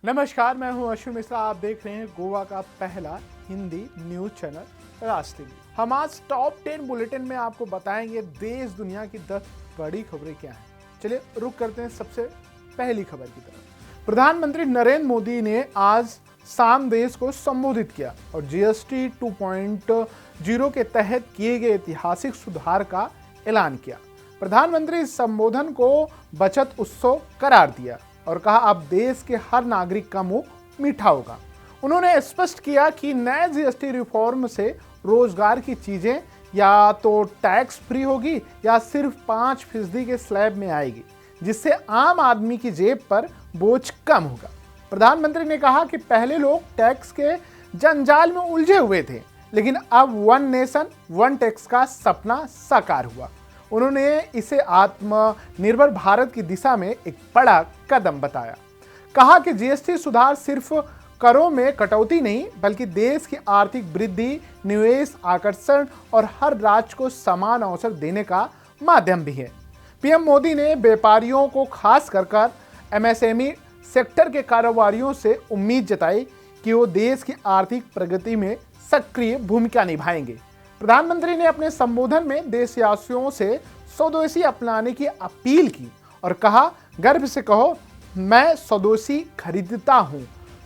नमस्कार, मैं हूं अश्विन मिश्रा। आप देख रहे हैं गोवा का पहला हिंदी न्यूज चैनल राज टीवी। हम आज टॉप 10 बुलेटिन में आपको बताएंगे देश दुनिया की 10 बड़ी खबरें क्या हैं। चलिए रुक करते हैं सबसे पहली खबर की तरफ। प्रधानमंत्री नरेंद्र मोदी ने आज शाम देश को संबोधित किया और जीएसटी 2.0 के तहत किए गए ऐतिहासिक सुधार का ऐलान किया। प्रधानमंत्री इस संबोधन को बचत उत्सव करार दिया और कहा अब देश के हर नागरिक का मुंह मीठा होगा। उन्होंने स्पष्ट किया कि नए जीएसटी रिफॉर्म से रोजगार की चीजें या तो टैक्स फ्री होगी या सिर्फ 5% के स्लैब में आएगी, जिससे आम आदमी की जेब पर बोझ कम होगा। प्रधानमंत्री ने कहा कि पहले लोग टैक्स के जंजाल में उलझे हुए थे, लेकिन अब वन नेशन वन टैक्स का सपना साकार हुआ। उन्होंने इसे आत्मनिर्भर भारत की दिशा में एक बड़ा कदम बताया। कहा कि जीएसटी सुधार सिर्फ करों में कटौती नहीं, बल्कि देश की आर्थिक वृद्धि, निवेश, आकर्षण और हर राज्य को समान अवसर देने का माध्यम भी है। पीएम मोदी ने व्यापारियों को खास कर एमएसएमई सेक्टर के कारोबारियों से उम्मीद जताई कि वो देश की आर्थिक प्रगति में सक्रिय भूमिका निभाएंगे। प्रधानमंत्री ने अपने संबोधन में देशवासियों से स्वदेशी अपनाने की अपील की और कहा, गर्व से कहो, मैं स्वदेशी खरीदता हूं।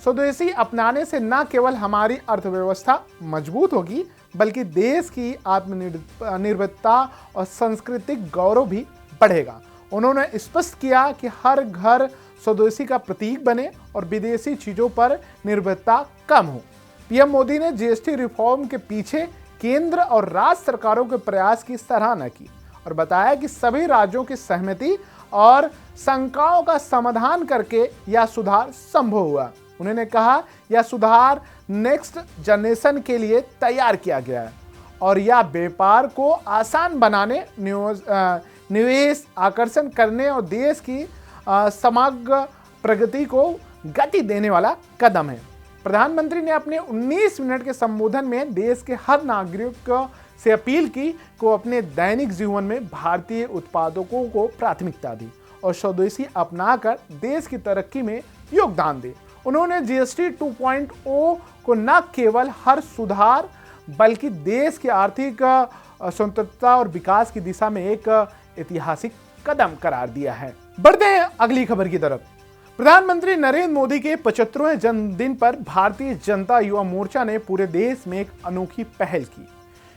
स्वदेशी अपनाने से न केवल हमारी अर्थव्यवस्था मजबूत होगी, बल्कि देश की आत्मनिर्भरता और सांस्कृतिक गौरव भी बढ़ेगा। उन्होंने स्पष्ट किया कि हर घर स्वदेशी का प्रतीक बने और विदेशी चीजों पर निर्भरता कम हो। पीएम मोदी ने जीएसटी रिफॉर्म के पीछे केंद्र और राज्य सरकारों के प्रयास की सराहना की और बताया कि सभी राज्यों की सहमति और शंकाओं का समाधान करके यह सुधार संभव हुआ। उन्होंने कहा, यह सुधार नेक्स्ट जनरेशन के लिए तैयार किया गया है और यह व्यापार को आसान बनाने, निवेश आकर्षण करने और देश की समग्र प्रगति को गति देने वाला कदम है। प्रधानमंत्री ने अपने 19 मिनट के संबोधन में देश के हर नागरिक से अपील की कि वो अपने दैनिक जीवन में भारतीय उत्पादकों को प्राथमिकता दी और स्वदेशी अपनाकर देश की तरक्की में योगदान दे। उन्होंने जीएसटी 2.0 को न केवल हर सुधार, बल्कि देश की आर्थिक स्वतंत्रता और विकास की दिशा में एक ऐतिहासिक कदम करार दिया है। बढ़ते हैं अगली खबर की तरफ। प्रधानमंत्री नरेंद्र मोदी के 75वें जन्मदिन पर भारतीय जनता युवा मोर्चा ने पूरे देश में एक अनोखी पहल की।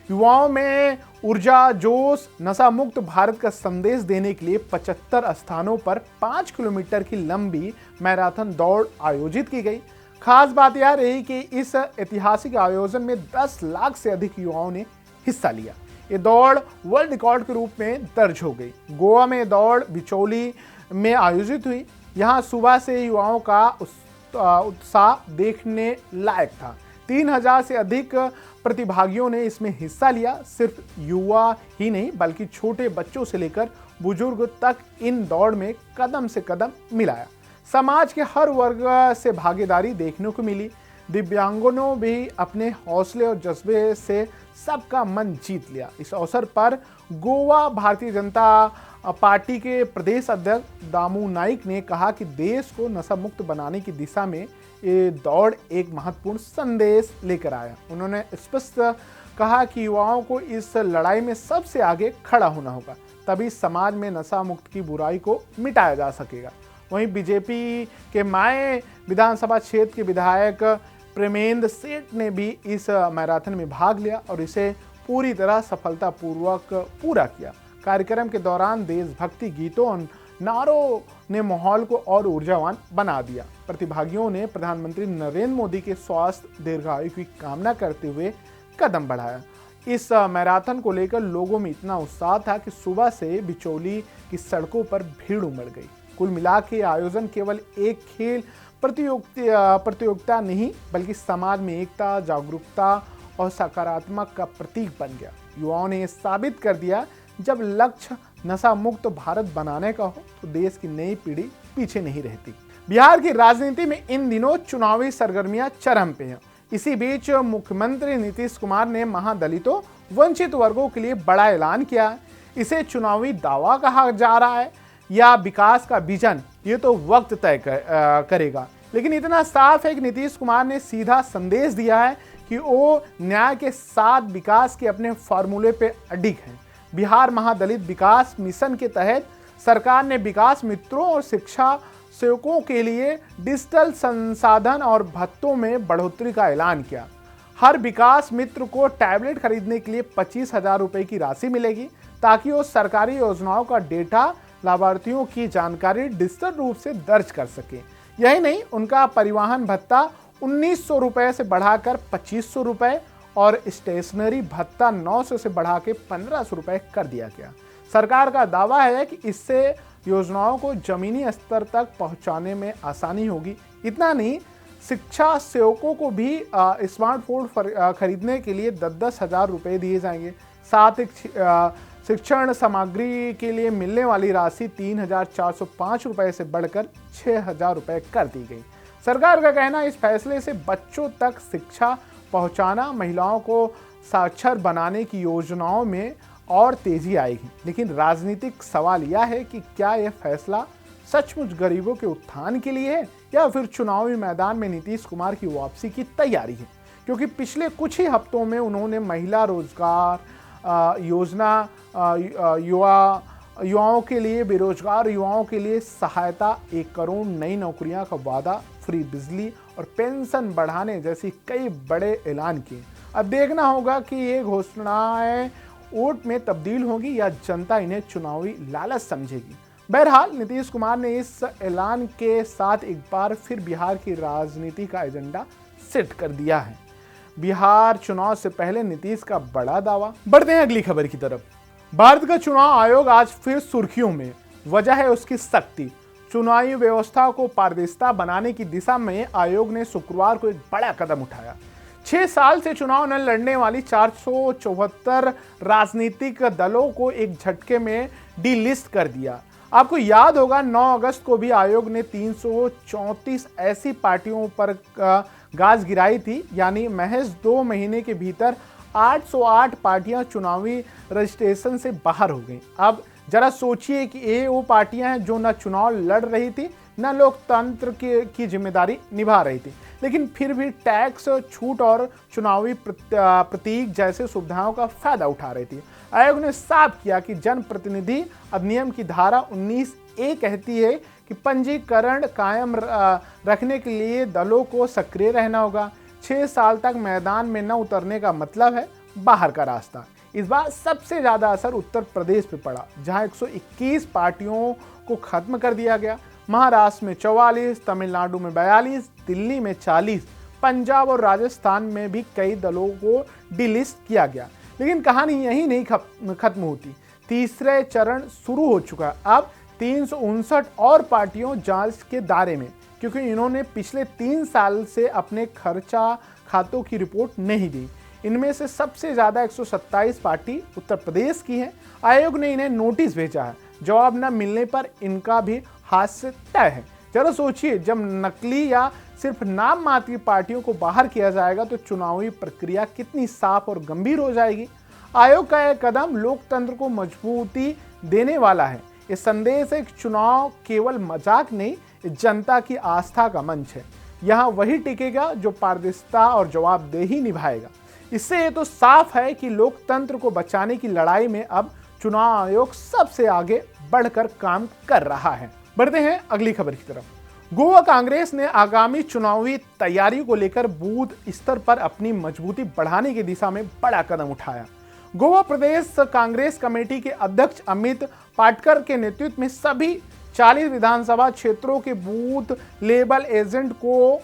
युवाओं में ऊर्जा, जोश, नशा मुक्त भारत का संदेश देने के लिए 75 स्थानों पर 5 किलोमीटर की लंबी मैराथन दौड़ आयोजित की गई। खास बात यह रही कि इस ऐतिहासिक आयोजन में 10 लाख से अधिक युवाओं ने हिस्सा लिया। ये दौड़ वर्ल्ड रिकॉर्ड के रूप में दर्ज हो गई। गोवा में दौड़ बिचौली में आयोजित हुई। यहाँ सुबह से युवाओं का उत्साह देखने लायक था। 3000 से अधिक प्रतिभागियों ने इसमें हिस्सा लिया। सिर्फ युवा ही नहीं, बल्कि छोटे बच्चों से लेकर बुजुर्ग तक इन दौड़ में कदम से कदम मिलाया। समाज के हर वर्ग से भागीदारी देखने को मिली। दिव्यांगों ने भी अपने हौसले और जज्बे से सबका मन जीत लिया। इस अवसर पर गोवा भारतीय जनता पार्टी के प्रदेश अध्यक्ष दामू नाइक ने कहा कि देश को नशा मुक्त बनाने की दिशा में ये दौड़ एक महत्वपूर्ण संदेश लेकर आया। उन्होंने स्पष्ट कहा कि युवाओं को इस लड़ाई में सबसे आगे खड़ा होना होगा, तभी समाज में नशा मुक्त की बुराई को मिटाया जा सकेगा। वहीं बीजेपी के माए विधानसभा क्षेत्र के विधायक प्रेमेंद्र सेठ ने भी इस मैराथन में भाग लिया और इसे पूरी तरह सफलतापूर्वक पूरा किया। कार्यक्रम के दौरान देशभक्ति गीतों और नारों ने माहौल को और ऊर्जावान बना दिया। प्रतिभागियों ने प्रधानमंत्री नरेंद्र मोदी के स्वास्थ्य दीर्घायु की कामना करते हुए कदम बढ़ाया। इस मैराथन को लेकर लोगों में इतना उत्साह था कि सुबह से बिचौली की सड़कों पर भीड़ उमड़ गई। कुल मिलाकर आयोजन केवल एक खेल प्रतियोगिता नहीं, बल्कि समाज में एकता, जागरूकता और सकारात्मक का प्रतीक बन गया। युवाओं ने साबित कर दिया, जब लक्ष्य नशा मुक्त भारत बनाने का हो तो देश की नई पीढ़ी पीछे नहीं रहती। बिहार की राजनीति में इन दिनों चुनावी सरगर्मियां चरम पे हैं। इसी बीच मुख्यमंत्री नीतीश कुमार ने महादलितों, वंचित वर्गों के लिए बड़ा ऐलान किया। इसे चुनावी दावा कहा जा रहा है या विकास का विजन, ये तो वक्त तय करेगा। लेकिन इतना साफ है कि नीतीश कुमार ने सीधा संदेश दिया है कि वो न्याय के साथ विकास के अपने फॉर्मूले पे अडिग हैं। बिहार महादलित विकास मिशन के तहत सरकार ने विकास मित्रों और शिक्षा सेवकों के लिए डिजिटल संसाधन और भत्तों में बढ़ोतरी का ऐलान किया। हर विकास मित्र को टैबलेट खरीदने के लिए 25,000 रुपए की राशि मिलेगी, ताकि वो सरकारी योजनाओं का डेटा, लाभार्थियों की जानकारी डिजिटल रूप से दर्ज कर सके। यही नहीं, उनका परिवहन भत्ता 1,900 रुपए से बढ़ाकर 2,500 रुपए और स्टेशनरी भत्ता 900 से बढ़ा के 1,500 रुपए कर दिया गया। सरकार का दावा है कि इससे योजनाओं को जमीनी स्तर तक पहुंचाने में आसानी होगी। इतना नहीं, शिक्षा सेवकों को भी स्मार्टफोन खरीदने के लिए 10-10 हज़ार रुपये दिए जाएंगे। साथ ही शिक्षण सामग्री के लिए मिलने वाली राशि 3,405 रुपये से बढ़कर 6,000 रुपये कर दी गई। सरकार का कहना, इस फैसले से बच्चों तक शिक्षा पहुंचाना, महिलाओं को साक्षर बनाने की योजनाओं में और तेजी आएगी। लेकिन राजनीतिक सवाल यह है कि क्या यह फैसला सचमुच गरीबों के उत्थान के लिए है या फिर चुनावी मैदान में नीतीश कुमार की वापसी की तैयारी है? क्योंकि पिछले कुछ ही हफ्तों में उन्होंने महिला रोजगार योजना, युवाओं के लिए, बेरोजगार युवाओं के लिए सहायता, 1 करोड़ नई नौकरियां का वादा, फ्री बिजली और पेंशन बढ़ाने जैसी कई बड़े ऐलान किए। अब देखना होगा कि ये घोषणाएं वोट में तब्दील होगी या जनता इन्हें चुनावी लालच समझेगी। बहरहाल, नीतीश कुमार ने इस ऐलान के साथ एक बार फिर बिहार की राजनीति का एजेंडा सेट कर दिया है। बिहार चुनाव से पहले नीतीश का बड़ा दावा। बढ़ते हैं अगली खबर की तरफ। भारत का चुनाव आयोग आज फिर सुर्खियों में। वजह है उसकी सख्ती। चुनावी व्यवस्था को पारदर्शिता बनाने की दिशा में आयोग ने शुक्रवार को एक बड़ा कदम उठाया। 6 साल से चुनाव न लड़ने वाली 474 राजनीतिक दलों को एक झटके में डीलिस्ट कर दिया। आपको याद होगा, 9 अगस्त को भी आयोग ने 334 ऐसी पार्टियों पर गाज गिराई थी। यानी महज 2 महीने के भीतर 808 पार्टियां चुनावी रजिस्ट्रेशन से बाहर हो गईं। अब जरा सोचिए कि ये वो पार्टियां हैं जो न चुनाव लड़ रही थी, न लोकतंत्र की जिम्मेदारी निभा रही थी, लेकिन फिर भी टैक्स छूट और चुनावी प्रतीक जैसे सुविधाओं का फायदा उठा रही थी। आयोग ने साफ किया कि जनप्रतिनिधि अधिनियम की धारा 19A कहती है कि पंजीकरण कायम रखने के लिए दलों को सक्रिय रहना होगा। 6 साल तक मैदान में न उतरने का मतलब है बाहर का रास्ता। इस बार सबसे ज्यादा असर उत्तर प्रदेश पे पड़ा, जहां 121 पार्टियों को खत्म कर दिया गया। महाराष्ट्र में 44, तमिलनाडु में 42, दिल्ली में 40, पंजाब और राजस्थान में भी कई दलों को डिलिस्ट किया गया। लेकिन कहानी यही नहीं खत्म होती। तीसरे चरण शुरू हो चुका है। अब 359 और पार्टियों जांच के दायरे में, क्योंकि इन्होंने पिछले 3 साल से अपने खर्चा खातों की रिपोर्ट नहीं दी। इनमें से सबसे ज्यादा 127 पार्टी उत्तर प्रदेश की है। आयोग ने इन्हें नोटिस भेजा है। जवाब न मिलने पर इनका भी हाथ तय है। जरा सोचिए, जब नकली या सिर्फ नाम मात्र की पार्टियों को बाहर किया जाएगा तो चुनावी प्रक्रिया कितनी साफ और गंभीर हो जाएगी। आयोग का यह कदम लोकतंत्र को मजबूती देने वाला है। ये संदेश है कि चुनाव केवल मजाक नहीं, जनता की आस्था का मंच है। यहाँ वही टिकेगा जो पारदर्शिता और जवाबदेही निभाएगा। इससे ये तो साफ है कि लोकतंत्र को बचाने की लड़ाई में अब चुनाव आयोग सबसे आगे बढ़कर काम कर रहा है। बढ़ते हैं अगली खबर की तरफ। गोवा कांग्रेस ने आगामी चुनावी तैयारी को लेकर बूथ स्तर पर अपनी मजबूती बढ़ाने की दिशा में बड़ा कदम उठाया। गोवा प्रदेश कांग्रेस कमेटी के अध्यक्ष अमित पाटकर के नेतृत्व में सभी 40 विधानसभा क्षेत्रों के बूथ लेवल एजेंट को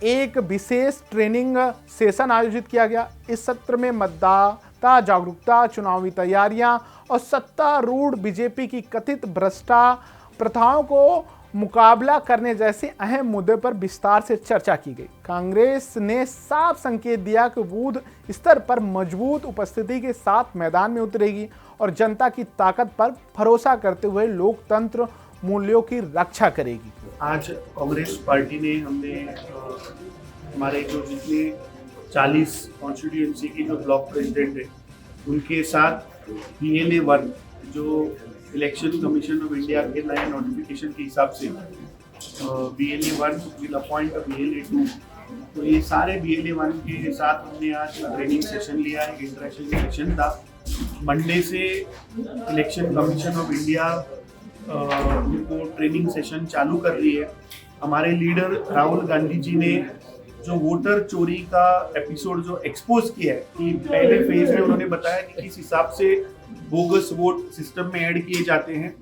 एक विशेष ट्रेनिंग सेशन आयोजित किया गया। इस सत्र में मतदाता जागरूकता, चुनावी तैयारियां और सत्तारूढ़ बीजेपी की कथित भ्रष्टा प्रथाओं को मुकाबला करने जैसे अहम मुद्दे पर विस्तार से चर्चा की गई। कांग्रेस ने साफ संकेत दिया कि बूथ स्तर पर मजबूत उपस्थिति के साथ मैदान में उतरेगी और जनता की ताकत पर भरोसा करते हुए लोकतंत्र मूल्यों की रक्षा करेगी। आज कांग्रेस पार्टी ने हमने हमारे जो जितने 40 कॉन्स्टिट्यूएंसी की जो ब्लॉक प्रेसिडेंट है उनके साथ PNA 1 जो इलेक्शन कमीशन ऑफ इंडिया के नए नोटिफिकेशन के हिसाब से BLA 1 विल अपॉइंट BLA 2। तो ये सारे BLA 1 के साथ हमने आज ट्रेनिंग सेशन लिया है, इंटरेक्शन सेशन था। मंडे से इलेक्शन कमीशन ऑफ इंडिया उनको ट्रेनिंग सेशन चालू कर रही है। हमारे लीडर राहुल गांधी जी ने जो वोटर चोरी का एपिसोड जो एक्सपोज किया है कि पहले फेज में उन्होंने बताया कि किस हिसाब से बोगस वोट सिस्टम में ऐड किए जाते हैं,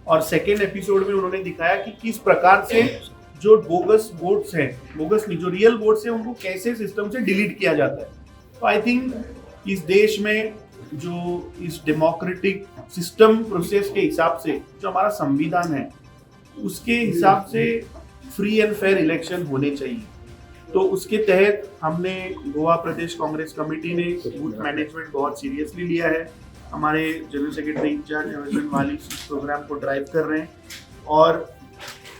और सेकेंड एपिसोड में उन्होंने दिखाया कि किस प्रकार से जो बोगस वोट्स हैं, बोगस नहीं, जो रियल वोट्स हैं, उनको कैसे सिस्टम से डिलीट किया जाता है। तो आई थिंक इस देश में जो इस डेमोक्रेटिक सिस्टम प्रोसेस के हिसाब से जो हमारा संविधान है उसके हिसाब से फ्री एंड फेयर इलेक्शन होने चाहिए। तो उसके तहत हमने गोवा प्रदेश कांग्रेस कमेटी ने बूथ मैनेजमेंट बहुत सीरियसली लिया है। हमारे जनरल सेक्रेटरी इंचार्ज अमरजन वाली इस प्रोग्राम को ड्राइव कर रहे हैं, और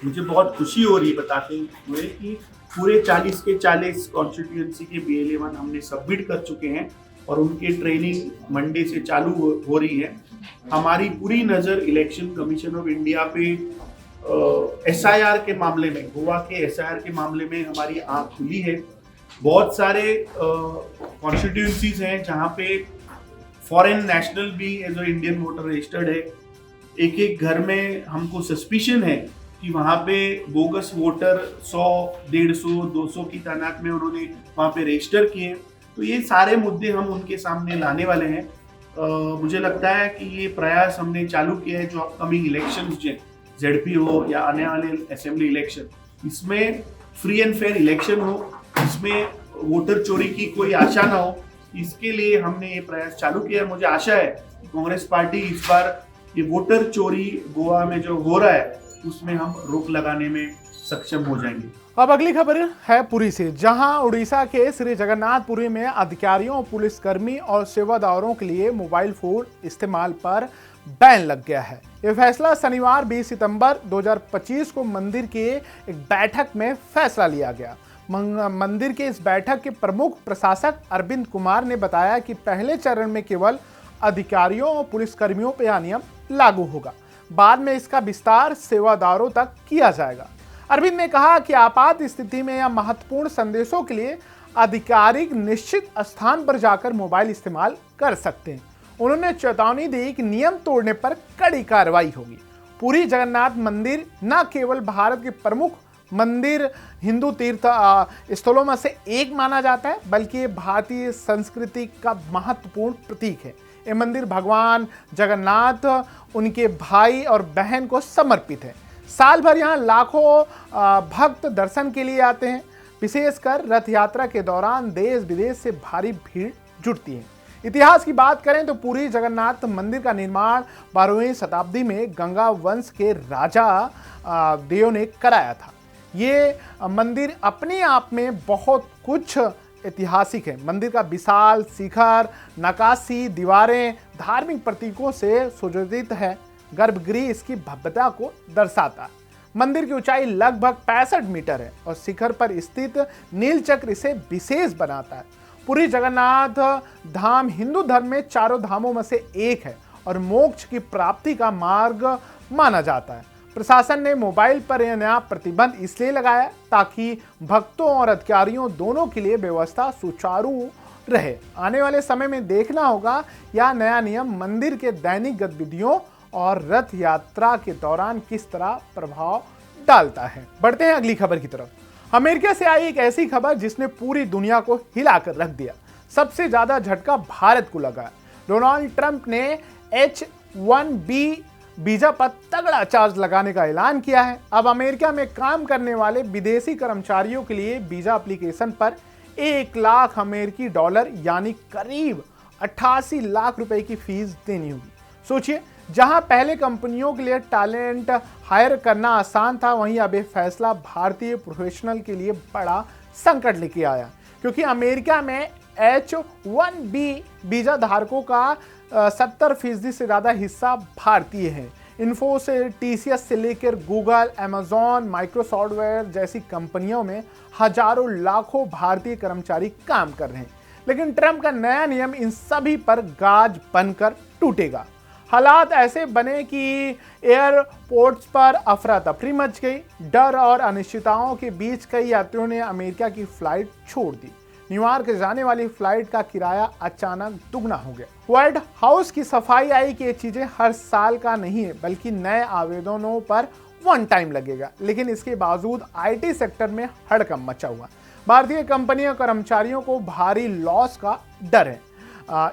मुझे बहुत खुशी हो रही बताते हुए कि पूरे 40 के 40 कॉन्स्टिट्यूएंसी के BLA 1 हमने सबमिट कर चुके हैं और उनके ट्रेनिंग मंडे से चालू हो रही है। हमारी पूरी नज़र इलेक्शन कमीशन ऑफ इंडिया पे SIR के मामले में, गोवा के SIR के मामले में हमारी आँख खुली है। बहुत सारे कॉन्स्टिट्यूएंसीज हैं जहाँ पे फॉरेन नेशनल भी as a Indian voter registered है। एक एक घर में हमको सस्पिशन है कि वहाँ पे बोगस वोटर 100, 150, 200 की तादाद में उन्होंने वहाँ पे रजिस्टर किए। तो ये सारे मुद्दे हम उनके सामने लाने वाले हैं। मुझे लगता है कि ये प्रयास हमने चालू किया है जो अपकमिंग इलेक्शंस जो ZP हो या आने वाले असेंबली इलेक्शन, इसमें फ्री एंड फेयर इलेक्शन हो, इसमें वोटर चोरी की कोई आशा ना हो, इसके लिए हमने ये प्रयास चालू किया। मुझे आशा है कांग्रेस पार्टी इस बार ये वोटर चोरी गोवा में जो हो रहा है उसमें हम रोक लगाने में सक्षम हो जाएंगे। अब अगली खबर है पुरी से, जहां उड़ीसा के श्री जगन्नाथपुरी में अधिकारियों, पुलिसकर्मी और सेवादारों के लिए मोबाइल फोन इस्तेमाल पर बैन लग गया है। यह फैसला शनिवार 20 सितंबर 2025 को मंदिर के एक बैठक में फैसला लिया गया। मंदिर के इस बैठक के प्रमुख प्रशासक अरविंद कुमार ने बताया कि पहले चरण में केवल अधिकारियों और पुलिसकर्मियों पर यह नियम लागू होगा, बाद में इसका विस्तार सेवादारों तक किया जाएगा। अरविंद ने कहा कि आपात स्थिति में या महत्वपूर्ण संदेशों के लिए अधिकारिक निश्चित स्थान पर जाकर मोबाइल इस्तेमाल कर सकते हैं। उन्होंने चेतावनी दी कि नियम तोड़ने पर कड़ी कार्रवाई होगी। पुरी जगन्नाथ मंदिर न केवल भारत के प्रमुख मंदिर, हिंदू तीर्थ स्थलों में से एक माना जाता है, बल्कि भारतीय संस्कृति का महत्वपूर्ण प्रतीक है। ये मंदिर भगवान जगन्नाथ, उनके भाई और बहन को समर्पित है। साल भर यहाँ लाखों भक्त दर्शन के लिए आते हैं। विशेषकर रथ यात्रा के दौरान देश विदेश से भारी भीड़ जुटती है। इतिहास की बात करें तो पुरी जगन्नाथ मंदिर का निर्माण 12वीं शताब्दी में गंगा वंश के राजा देव ने कराया था। ये मंदिर अपने आप में बहुत कुछ ऐतिहासिक है। मंदिर का विशाल शिखर, नक्काशी दीवारें धार्मिक प्रतीकों से सुसज्जित है। गर्भगृह इसकी भव्यता को दर्शाता है। मंदिर की ऊंचाई लगभग 65 मीटर है और शिखर पर स्थित नीलचक्र इसे विशेष बनाता है। पुरी जगन्नाथ धाम हिंदू धर्म में चारों धामों में से एक है और मोक्ष की प्राप्ति का मार्ग माना जाता है। प्रशासन ने मोबाइल पर यह नया प्रतिबंध इसलिए लगाया ताकि भक्तों और अधिकारियों दोनों के लिए व्यवस्था सुचारू रहे। आने वाले समय में देखना होगा यह नया नियम मंदिर के दैनिक गतिविधियों और रथ यात्रा के दौरान किस तरह प्रभाव डालता है। बढ़ते हैं अगली खबर की तरफ। अमेरिका से आई एक ऐसी खबर जिसने पूरी दुनिया को हिलाकर रख दिया। सबसे ज्यादा झटका भारत को लगा। डोनाल्ड ट्रंप ने H-1B वीजा पर तगड़ा चार्ज लगाने का ऐलान किया है। अब अमेरिका में काम करने वाले विदेशी कर्मचारियों के लिए वीजा एप्लीकेशन पर 1 लाख अमेरिकी डॉलर यानी करीब 88 लाख रुपए की फीस देनी होगी। सोचिए, जहां पहले कंपनियों के लिए टैलेंट हायर करना आसान था, वहीं अब यह फैसला भारतीय प्रोफेशनल के लिए बड़ा संकट लेके आया, क्योंकि अमेरिका में H-1B वीजा धारकों का 70% से ज़्यादा हिस्सा भारतीय है। इन्फोसिस, TCS से लेकर गूगल, अमेजॉन, माइक्रोसॉफ्टवेयर जैसी कंपनियों में हजारों लाखों भारतीय कर्मचारी काम कर रहे हैं। लेकिन ट्रंप का नया नियम इन सभी पर गाज बनकर टूटेगा। हालात ऐसे बने कि एयरपोर्ट्स पर अफरा तफरी मच गई। डर और अनिश्चितताओं के बीच कई यात्रियों ने अमेरिका की फ्लाइट छोड़ दी। न्यूयॉर्क जाने वाली फ्लाइट का किराया अचानक दुगना हो गया। व्हाइट हाउस की सफाई आई कि ये चीजें हर साल का नहीं है, बल्कि नए आवेदनों पर वन टाइम लगेगा। लेकिन इसके बावजूद आईटी सेक्टर में हड़कंप मचा हुआ। भारतीय कंपनियों कर्मचारियों को भारी लॉस का डर है।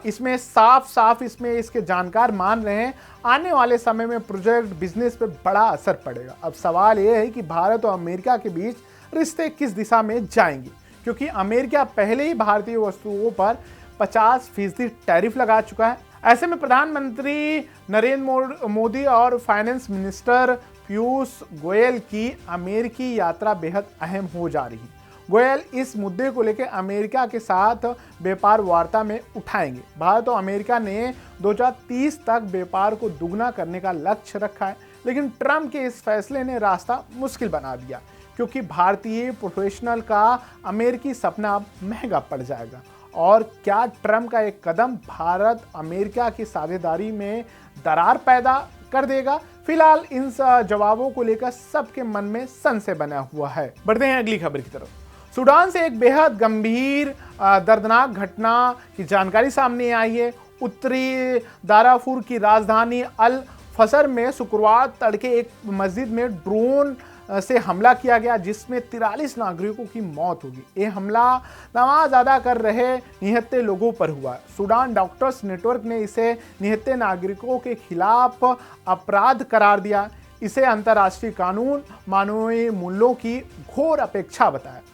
इसमें साफ इसमें इसके जानकार मान रहे हैं आने वाले समय में प्रोजेक्ट बिजनेस पे बड़ा असर पड़ेगा। अब सवाल यह है कि भारत और अमेरिका के बीच रिश्ते किस दिशा में जाएंगे, क्योंकि अमेरिका पहले ही भारतीय वस्तुओं पर 50% टैरिफ लगा चुका है। ऐसे में प्रधानमंत्री नरेंद्र मोदी और फाइनेंस मिनिस्टर पीयूष गोयल की अमेरिकी यात्रा बेहद अहम हो जा रही है। गोयल इस मुद्दे को लेकर अमेरिका के साथ व्यापार वार्ता में उठाएंगे। भारत और अमेरिका ने 2030 तक व्यापार को दुगना करने का लक्ष्य रखा है, लेकिन ट्रंप के इस फैसले ने रास्ता मुश्किल बना दिया, क्योंकि भारतीय प्रोफेशनल का अमेरिकी सपना अब महंगा पड़ जाएगा। और क्या ट्रंप का एक कदम भारत अमेरिका की साझेदारी में दरार पैदा कर देगा? फिलहाल इन जवाबों को लेकर सबके मन में संशय बना हुआ है। बढ़ते हैं अगली खबर की तरफ। सूडान से एक बेहद गंभीर दर्दनाक घटना की जानकारी सामने आई है। उत्तरी दाराफुर की राजधानी अल फसर में शुक्रवार तड़के एक मस्जिद में ड्रोन से हमला किया गया, जिसमें 43 नागरिकों की मौत होगी। ये हमला नमाज अदा कर रहे निहत्थे लोगों पर हुआ। सूडान डॉक्टर्स नेटवर्क ने इसे निहत्थे नागरिकों के खिलाफ अपराध करार दिया। इसे अंतर्राष्ट्रीय कानून मानवीय मूल्यों की घोर अपेक्षा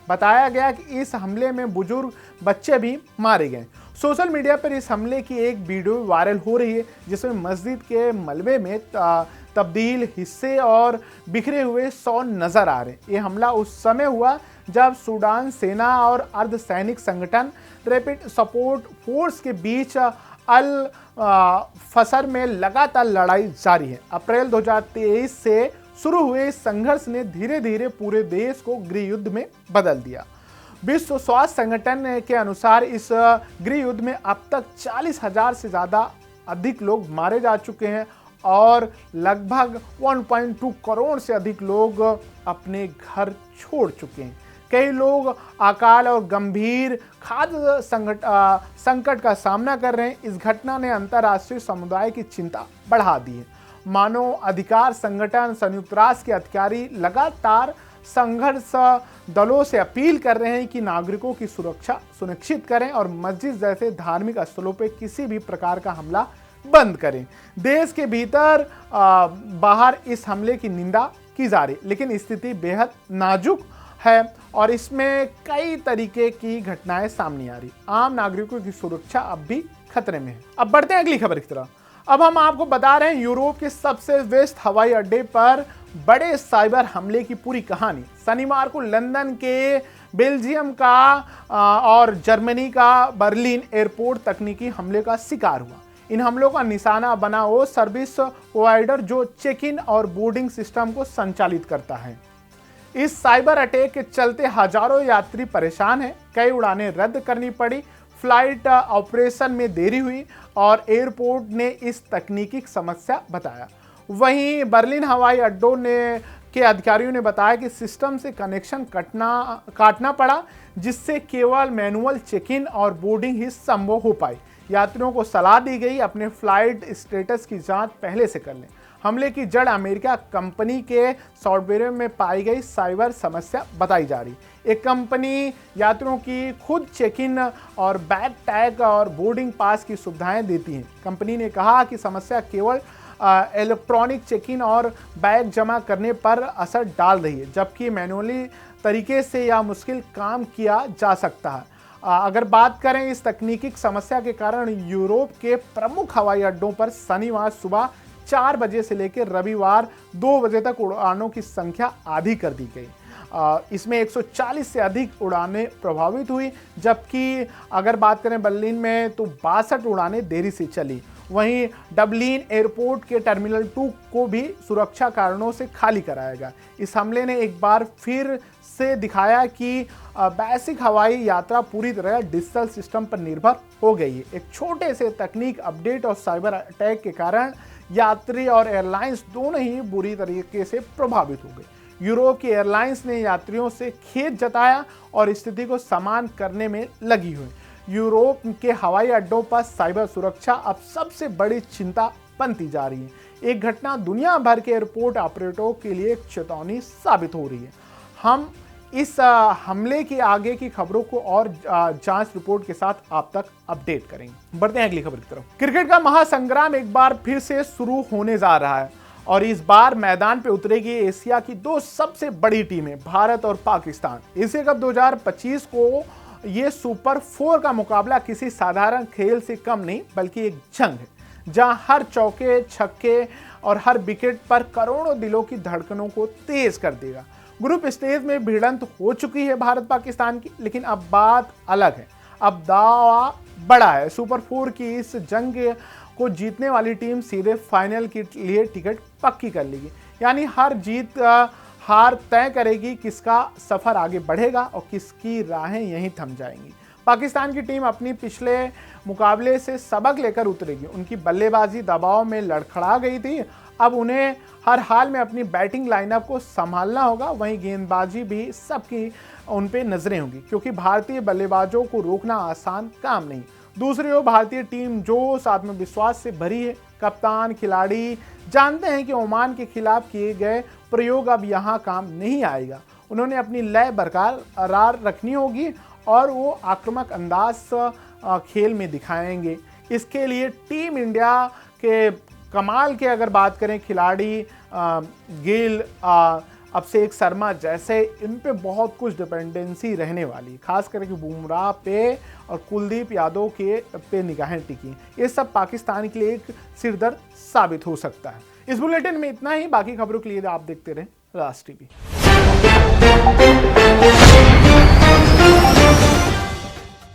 बताया गया कि इस हमले में बुजुर्ग बच्चे भी मारे गए। सोशल मीडिया पर इस हमले की एक वीडियो वायरल हो रही है, जिसमें मस्जिद के मलबे में तब्दील हिस्से और बिखरे हुए शव नजर आ रहे हैं। ये हमला उस समय हुआ जब सूडान सेना और अर्धसैनिक संगठन रैपिड सपोर्ट फोर्स के बीच अल फसर में लगातार लड़ाई जारी है। अप्रैल 2023 से शुरू हुए इस संघर्ष ने धीरे धीरे पूरे देश को गृह युद्ध में बदल दिया। विश्व स्वास्थ्य संगठन के अनुसार इस गृह युद्ध में अब तक 40,000 से ज़्यादा अधिक लोग मारे जा चुके हैं और लगभग 1.2 करोड़ से अधिक लोग अपने घर छोड़ चुके हैं। कई लोग अकाल और गंभीर खाद्य संकट का सामना कर रहे हैं। इस घटना ने अंतर्राष्ट्रीय समुदाय की चिंता बढ़ा दी है। मानव अधिकार संगठन संयुक्त राष्ट्र के अधिकारी लगातार संघर्ष दलों से अपील कर रहे हैं कि नागरिकों की सुरक्षा सुनिश्चित करें और मस्जिद जैसे धार्मिक स्थलों पर किसी भी प्रकार का हमला बंद करें। देश के भीतर बाहर इस हमले की निंदा की जा रही, लेकिन स्थिति बेहद नाजुक है और इसमें कई तरीके की घटनाएं सामने आ रही। आम नागरिकों की सुरक्षा अब भी खतरे में है। अब बढ़ते हैं अगली खबर की तरफ। अब हम आपको बता रहे हैं यूरोप के सबसे व्यस्त हवाई अड्डे पर बड़े साइबर हमले की पूरी कहानी। शनिवार को लंदन के, बेल्जियम का और जर्मनी का बर्लिन एयरपोर्ट तकनीकी हमले का शिकार हुआ। इन हमलों का निशाना बना वो सर्विस प्रोवाइडर जो चेक इन और बोर्डिंग सिस्टम को संचालित करता है। इस साइबर अटैक के चलते हजारों यात्री परेशान हैं। कई उड़ानें रद्द करनी पड़ी, फ्लाइट ऑपरेशन में देरी हुई और एयरपोर्ट ने इस तकनीकी समस्या बताया। वहीं बर्लिन हवाई अड्डों के अधिकारियों ने बताया कि सिस्टम से कनेक्शन काटना पड़ा, जिससे केवल मैनुअल चेक इन और बोर्डिंग ही संभव हो पाई। यात्रियों को सलाह दी गई अपने फ्लाइट स्टेटस की जांच पहले से कर लें। हमले की जड़ अमेरिका कंपनी के सॉफ्टवेयर में पाई गई साइबर समस्या बताई जा रही। एक कंपनी यात्रियों की खुद चेक इन और बैग टैग और बोर्डिंग पास की सुविधाएं देती है। कंपनी ने कहा कि समस्या केवल इलेक्ट्रॉनिक चेक इन और बैग जमा करने पर असर डाल रही है, जबकि मैनुअली तरीके से यह मुश्किल काम किया जा सकता है। अगर बात करें इस तकनीकी समस्या के कारण यूरोप के प्रमुख हवाई अड्डों पर शनिवार सुबह 4 बजे से लेकर रविवार 2 बजे तक उड़ानों की संख्या आधी कर दी गई। इसमें 140 से अधिक उड़ानें प्रभावित हुई, जबकि अगर बात करें बर्लिन में तो 62 उड़ानें देरी से चली। वहीं डबलिन एयरपोर्ट के टर्मिनल 2 को भी सुरक्षा कारणों से खाली कराया गया। इस हमले ने एक बार फिर से दिखाया कि बेसिक हवाई यात्रा पूरी तरह डिजिटल सिस्टम पर निर्भर हो गई है। एक छोटे से तकनीक अपडेट और साइबर अटैक के कारण यात्री और एयरलाइंस दोनों ही बुरी तरीके से प्रभावित हो गए। यूरोप की एयरलाइंस ने यात्रियों से खेद जताया और स्थिति को समान करने में लगी हुई। यूरोप के हवाई अड्डों पर साइबर सुरक्षा अब सबसे बड़ी चिंता बनती जा रही है। एक घटना दुनिया भर के एयरपोर्ट ऑपरेटरों के लिए एक चेतावनी साबित हो रही है। हम इस हमले की आगे की खबरों को और जांच रिपोर्ट के साथ आप तक अपडेट करेंगे। बढ़ते हैं अगली खबर की तरफ। क्रिकेट का महासंग्राम एक बार फिर से शुरू होने जा रहा है और इस बार मैदान पे उतरेगी एशिया की दो सबसे बड़ी टीमें, भारत और पाकिस्तान। एशिया कप 2025 को ये सुपर 4 का मुकाबला किसी साधारण खेल से कम नहीं बल्कि एक जंग है, जहां हर चौके छक्के और हर विकेट पर करोड़ों दिलों की धड़कनों को तेज कर देगा। ग्रुप स्टेज में भिड़ंत हो चुकी है भारत पाकिस्तान की, लेकिन अब बात अलग है। अब दावा बड़ा है। सुपर 4 की इस जंग को जीतने वाली टीम सीधे फाइनल के लिए टिकट पक्की कर लेगी। यानी हर जीत हार तय करेगी किसका सफर आगे बढ़ेगा और किसकी राहें यहीं थम जाएंगी। पाकिस्तान की टीम अपनी पिछले मुकाबले से सबक लेकर उतरेगी। उनकी बल्लेबाजी दबाव में लड़खड़ा गई थी, अब उन्हें हर हाल में अपनी बैटिंग लाइनअप को संभालना होगा। वहीं गेंदबाजी भी सबकी उन पे नजरें होंगी, क्योंकि भारतीय बल्लेबाजों को रोकना आसान काम नहीं। दूसरी ओर भारतीय टीम जोश आत्मविश्वास से भरी है। कप्तान खिलाड़ी जानते हैं कि ओमान के खिलाफ किए गए प्रयोग अब यहाँ काम नहीं आएगा। उन्होंने अपनी लय बरकरार रखनी होगी और वो आक्रामक अंदाज खेल में दिखाएंगे। इसके लिए टीम इंडिया के कमाल के अगर बात करें खिलाड़ी, गिल, अभिषेक शर्मा जैसे, इन पे बहुत कुछ डिपेंडेंसी रहने वाली, खास करके बुमराह पे और कुलदीप यादव के पे निगाहें टिकी। ये सब पाकिस्तान के लिए एक सिरदर्द साबित हो सकता है। इस बुलेटिन में इतना ही। बाकी खबरों के लिए आप देखते रहें राज टीवी।